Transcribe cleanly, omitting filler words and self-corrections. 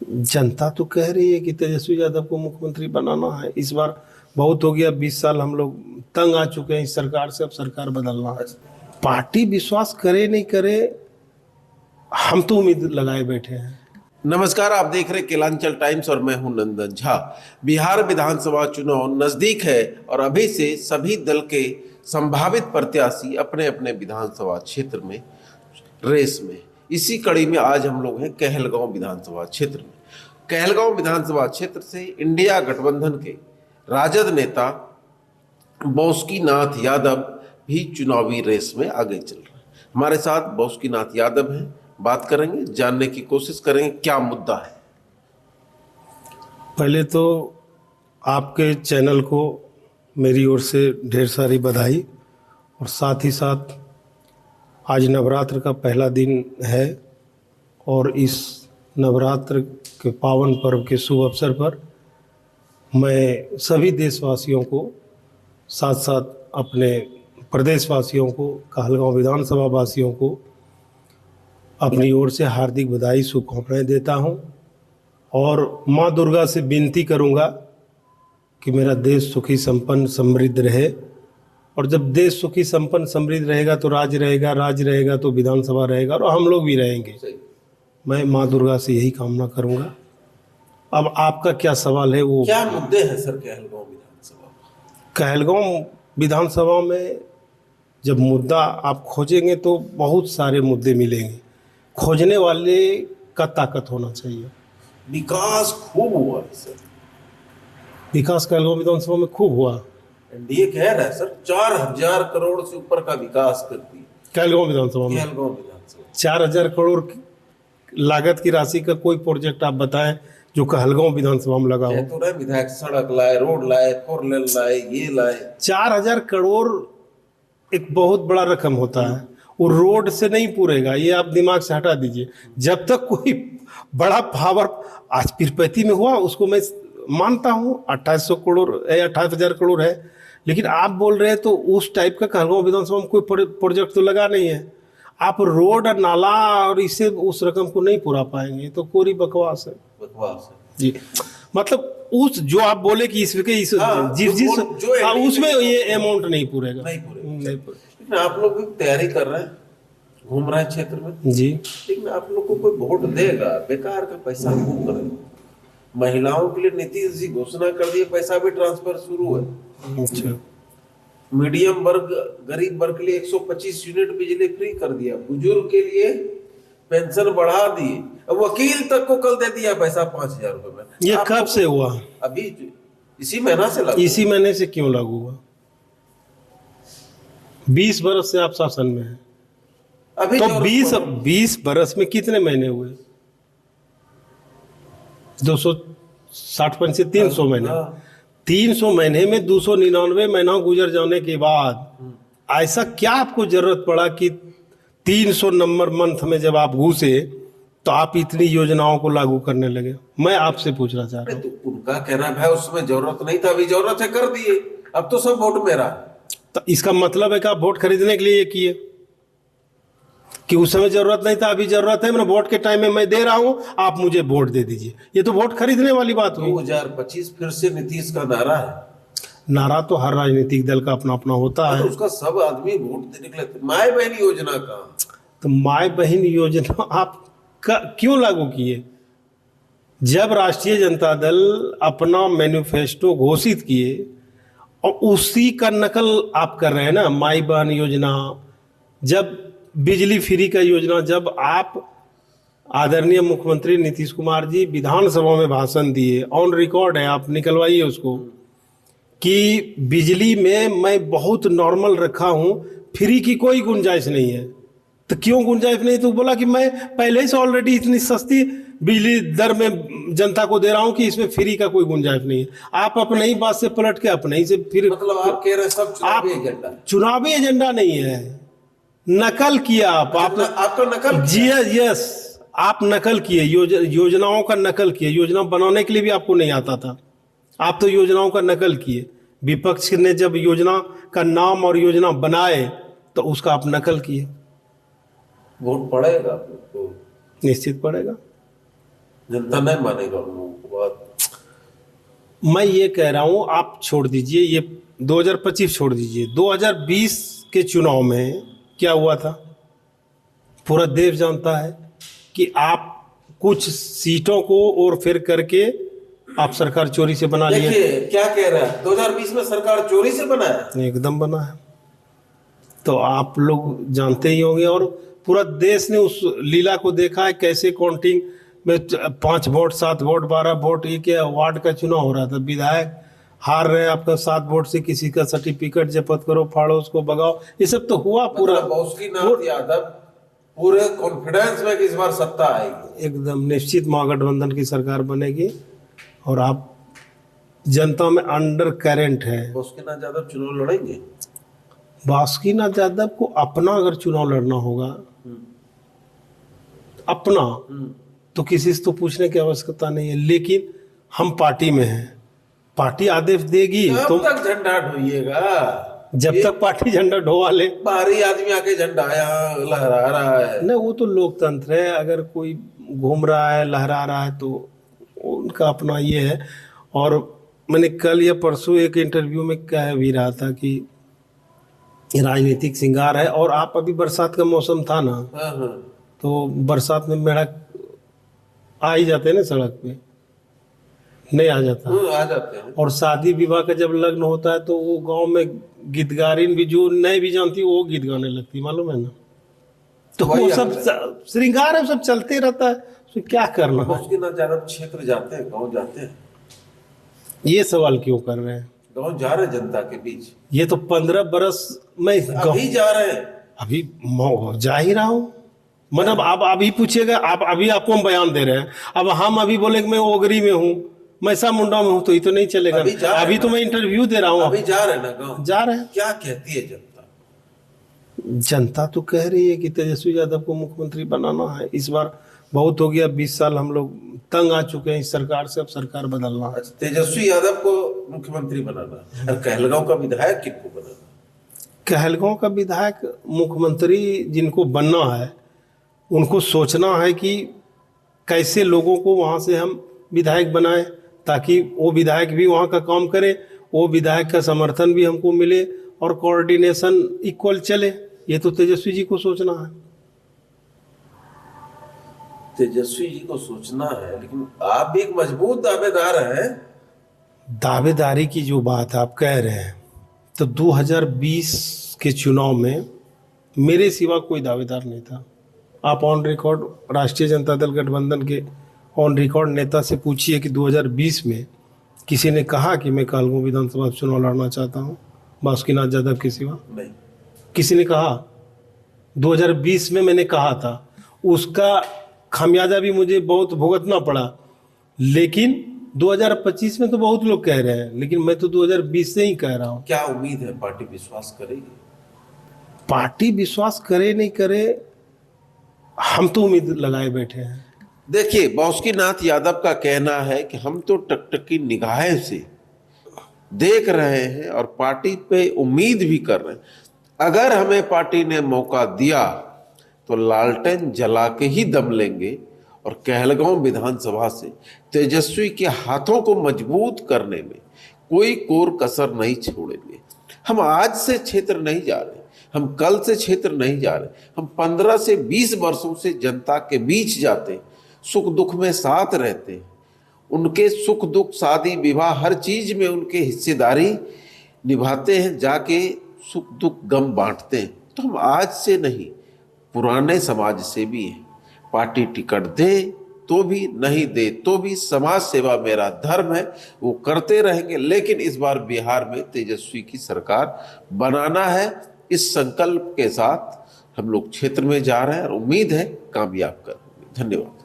जनता तो कह रही है कि तेजस्वी यादव को मुख्यमंत्री बनाना है। इस बार बहुत हो गया, 20 साल हम लोग तंग आ चुके हैं इस सरकार से, अब सरकार बदलना है। पार्टी विश्वास करे नहीं करे, हम तो उम्मीद लगाए बैठे हैं। नमस्कार, आप देख रहे केलांचल टाइम्स और मैं हूं नंदन झा। बिहार विधानसभा चुनाव नजदीक है और अभी से सभी दल के संभावित प्रत्याशी अपने अपने विधानसभा क्षेत्र में रेस में। इसी कड़ी में आज हम लोग हैं कहलगांव विधानसभा क्षेत्र में। कहलगांव विधानसभा क्षेत्र से इंडिया गठबंधन के राजद नेता बासुकीनाथ यादव भी चुनावी रेस में आगे चल रहे हैं। हमारे साथ बासुकीनाथ यादव हैं, बात करेंगे, जानने की कोशिश करेंगे क्या मुद्दा है। पहले तो आपके चैनल को मेरी ओर से ढेर सारी बधाई, और साथ ही साथ आज नवरात्र का पहला दिन है और इस नवरात्र के पावन पर्व के शुभ अवसर पर मैं सभी देशवासियों को, साथ साथ अपने प्रदेशवासियों को, कहलगांव विधानसभा वासियों को अपनी ओर से हार्दिक बधाई, शुभकामनाएं देता हूं और मां दुर्गा से विनती करूंगा कि मेरा देश सुखी संपन्न समृद्ध रहे। और जब देश सुखी संपन्न समृद्ध रहेगा तो राज्य रहेगा, राज्य रहेगा तो विधानसभा रहेगा और हम लोग भी रहेंगे। मैं मां दुर्गा से यही कामना करूंगा। अब आपका क्या सवाल है? वो क्या मुद्दे हैं सर कहलगांव विधानसभा? कहलगांव विधानसभा में जब मुद्दा आप खोजेंगे तो बहुत सारे मुद्दे मिलेंगे। खोजने वाले का ताकत होना चाहिए। विकास खूब हुआ है सर। विकास कहलगांव विधानसभा में खूब हुआ। एनडीए कह रहा है सर 4000 करोड़ से ऊपर का विकास कर दिया कहलगांव विधानसभा में। कहलगांव विधानसभा 4000 करोड़ लागत की राशि का कोई प्रोजेक्ट आप बताएं जो कहलगांव विधानसभा में लगा हो। तो रहे विधायक सड़क लाए, रोड लाए, 4 लेन लाए, ये लाए। 4000 करोड़ एक बहुत बड़ा रकम होता है, वो रोड से नहीं पूरेगा, ये आप दिमाग से हटा दीजिए। जब तक कोई बड़ा पावर आज तिरुपति में हुआ, उसको मैं मानता हूँ 2800 करोड़ या 28,000 करोड़ है, लेकिन आप बोल रहे हैं तो उस टाइप का कहलगांव विधानसभा में कोई प्रोजेक्ट तो लगा नहीं है। आप रोड और नाला और इससे उस रकम को नहीं पूरा पाएंगे, तो कोरी बकवास है। बकवास है जी, मतलब उस जो आप बोले कि इसके जिस उसमें ये अमाउंट नहीं पूरेगा, नहीं पूरेगा। लेकिन आप लोग भी तैयारी कर रहे हैं, घूम रहे हैं क्षेत्र में जी, लेकिन आप लोग को कोई वोट देगा? बेकार का पैसा खूब करेगा। महिलाओं के लिए नीतीश जी घोषणा कर दिए, पैसा भी ट्रांसफर शुरू है। अच्छा, मीडियम वर्ग, गरीब वर्ग के लिए 125 यूनिट बिजली फ्री कर दिया। बुजुर्ग के लिए पेंशन बढ़ा दिए। वकील तक को कल दे दिया पैसा 5000 रुपए में। ये कब से हुआ? अभी इसी महीना से लागू। इसी महीने से क्यों लागू हुआ? 20 बरस से आप शासन में हैं, अभी तो 20 बरस में कितने महीने हुए? 260 से 300 महीने। 300 महीने में 299 महीना गुजर जाने के बाद ऐसा क्या आपको जरूरत पड़ा कि 300 नंबर मंथ में जब आप घुसे तो आप इतनी योजनाओं को लागू करने लगे? मैं आपसे पूछना चाह रहा हूँ। तो उनका कहना है उस समय जरूरत नहीं था, अभी जरूरत है, कर दिए। अब तो सब वोट मेरा। तो इसका मतलब है कि आप वोट खरीदने के लिए ये किए कि उस समय जरूरत नहीं था, अभी जरूरत है, मैं वोट के टाइम में मैं दे रहा हूं, आप मुझे वोट दे दीजिए। ये तो वोट खरीदने वाली बात हुई। 2025 फिर से नीतीश का नारा है। नारा तो हर राजनीतिक दल का अपना अपना होता है। तो उसका सब आदमी वोट देने के लिए। माय बहन योजना का, तो माय बहन योजना आप क्यों लागू किए? जब राष्ट्रीय जनता दल अपना मैनिफेस्टो घोषित किए और उसी का नकल आप कर रहे हैं ना। माई बहन योजना, जब बिजली फ्री का योजना, जब आप आदरणीय मुख्यमंत्री नीतीश कुमार जी विधानसभा में भाषण दिए, ऑन रिकॉर्ड है, आप निकलवाइए उसको, कि बिजली में मैं बहुत नॉर्मल रखा हूं, फ्री की कोई गुंजाइश नहीं है। तो क्यों गुंजाइश नहीं? तो बोला कि मैं पहले से ऑलरेडी इतनी सस्ती बिजली दर में जनता को दे रहा हूं कि इसमें फ्री का कोई गुंजाइश नहीं है। आप अपने ही बात से पलट के अपने ही से फिर मतलब आप कह रहे हैं सब चुनावी एजेंडा। चुनावी एजेंडा नहीं है, नकल किया आपका नकल जी। यस, आप नकल किए, योजनाओं का नकल किए। योजना बनाने के लिए भी आपको नहीं आता था, आप तो योजनाओं का नकल किए। विपक्ष ने जब योजना का नाम और योजना बनाए तो उसका आप नकल किए। वोट पड़ेगा तो निश्चित पड़ेगा। जनता नहीं मानेगा उन लोगों को बात। मैं ये कह रहा हूँ, आप छोड़ दीजिए ये 2025 छोड़ दीजिए, 2020 के चुनाव में क्या हुआ था पूरा देश जानता है कि आप कुछ सीटों को और फिर करके आप सरकार चोरी से बना लिए। देखिए क्या कह रहा है, 2020 में सरकार चोरी से बना है, एकदम बना है। तो आप लोग जानते ही होंगे और पूरा देश ने उस लीला को देखा है, कैसे काउंटिंग में 5 वोट 7 वोट 12 वोट, ये क्या वार्ड का चुनाव हो रहा था, विधायक हार रहे हैं आपका 7 वोट से, किसी का सर्टिफिकेट जब्त करो, फाड़ो उसको, भगाओ, ये सब तो हुआ पूरा। मतलब बासुकीनाथ यादव पूरे कॉन्फिडेंस में कि इस बार सत्ता आएगी, एकदम निश्चित महागठबंधन की सरकार बनेगी और आप जनता में अंडर करंट है। बासुकीनाथ यादव चुनाव लड़ेंगे। बासुकीनाथ यादव को अपना अगर चुनाव लड़ना होगा, अपना, तो किसी से तो पूछने की आवश्यकता नहीं है, लेकिन हम पार्टी में हैं, पार्टी आदेश देगी तो तो तक झंडा ढोइएगा, जब तक पार्टी झंडा ढोवा ले। बाहरी आदमी आके झंडा यहाँ लहरा रहा है, नहीं, वो तो लोकतंत्र है, अगर कोई घूम रहा है लहरा रहा है तो उनका अपना ये है। और मैंने कल या परसों एक इंटरव्यू में कह भी रहा था कि राजनीतिक श्रृंगार है, और आप अभी बरसात का मौसम था ना, तो बरसात में मेढक आ ही जाते हैं ना सड़क पे, नहीं आ जाता, आ जाते हैं। और शादी विवाह का जब लग्न होता है तो वो गांव में गीतगारिन भी जो नहीं भी जानती वो गीत गाने लगती, मालूम है ना। तो वो सब श्रृंगार है, सब चलते रहता है, तो क्या करना है। बासुकीनाथ यादव क्षेत्र जाते हैं, गाँव जाते हैं, ये सवाल क्यों कर रहे हैं। गाँव जा रहे हैं जनता के बीच, ये तो 15 बरस में अभी जा रहे हैं, अभी जा ही रहा हूँ। मतलब आप अभी पूछिएगा, आप अभी आपको हम बयान दे रहे हैं, अब हम अभी बोले कि मैं ओगरी में हूँ, मैं सा मुंडा में हूँ, तो ये तो नहीं चलेगा। अभी तो मैं इंटरव्यू दे रहा हूँ, अभी जा रहे हैं ना गाँव, जा रहे हैं। क्या कहती है जनता? जनता तो कह रही है कि तेजस्वी यादव को मुख्यमंत्री बनाना है इस बार, बहुत हो गया, 20 साल हम लोग तंग आ चुके हैं इस सरकार से, अब सरकार बदलना है। अच्छा, तेजस्वी यादव को मुख्यमंत्री बनाना है, और कहलगांव का विधायक किसको बनाना? कहलगांव का विधायक मुख्यमंत्री जिनको बनना है उनको सोचना है कि कैसे लोगों को वहाँ से हम विधायक बनाएं, ताकि वो विधायक भी वहाँ का काम करे, वो विधायक का समर्थन भी हमको मिले और कोऑर्डिनेशन इक्वल चले। ये तो तेजस्वी जी को सोचना है। तेजस्वी जी को सोचना है, लेकिन आप भी एक मजबूत दावेदार हैं। दावेदारी की जो बात आप कह रहे हैं, तो 2020 के चुनाव में मेरे सिवा कोई दावेदार नहीं था। आप ऑन रिकॉर्ड राष्ट्रीय जनता दल गठबंधन के ऑन रिकॉर्ड नेता से पूछिए कि 2020 में किसी ने कहा कि मैं कहलगांव विधानसभा चुनाव लड़ना चाहता हूँ बासुकीनाथ यादव के सिवा? नहीं, किसी ने कहा? 2020 में मैंने कहा था, उसका खामियाजा भी मुझे बहुत भुगतना पड़ा, लेकिन 2025 में तो बहुत लोग कह रहे हैं, लेकिन मैं तो 2020 से ही कह रहा हूँ। क्या उम्मीद है पार्टी विश्वास करेगी? पार्टी विश्वास करे नहीं करे, हम तो उम्मीद लगाए बैठे हैं। देखिए, बासुकीनाथ यादव का कहना है कि हम तो टकटकी निगाहें से देख रहे हैं और पार्टी पे उम्मीद भी कर रहे हैं। अगर हमें पार्टी ने मौका दिया तो लालटेन जला के ही दम लेंगे और कहलगांव विधानसभा से तेजस्वी के हाथों को मजबूत करने में कोई कोर कसर नहीं छोड़ेंगे। हम आज से क्षेत्र नहीं जा रहे, हम कल से क्षेत्र नहीं जा रहे, हम 15 से 20 वर्षों से जनता के बीच जाते, सुख दुख में साथ रहते, उनके सुख दुख शादी विवाह हर चीज में उनके हिस्सेदारी निभाते हैं, जाके सुख दुख गम बांटते हैं। तो हम आज से नहीं, पुराने समाज से भी हैं। पार्टी टिकट दे तो भी, नहीं दे तो भी, समाज सेवा मेरा धर्म है, वो करते रहेंगे। लेकिन इस बार बिहार में तेजस्वी की सरकार बनाना है, इस संकल्प के साथ हम लोग क्षेत्र में जा रहे हैं और उम्मीद है कामयाब करेंगे। धन्यवाद।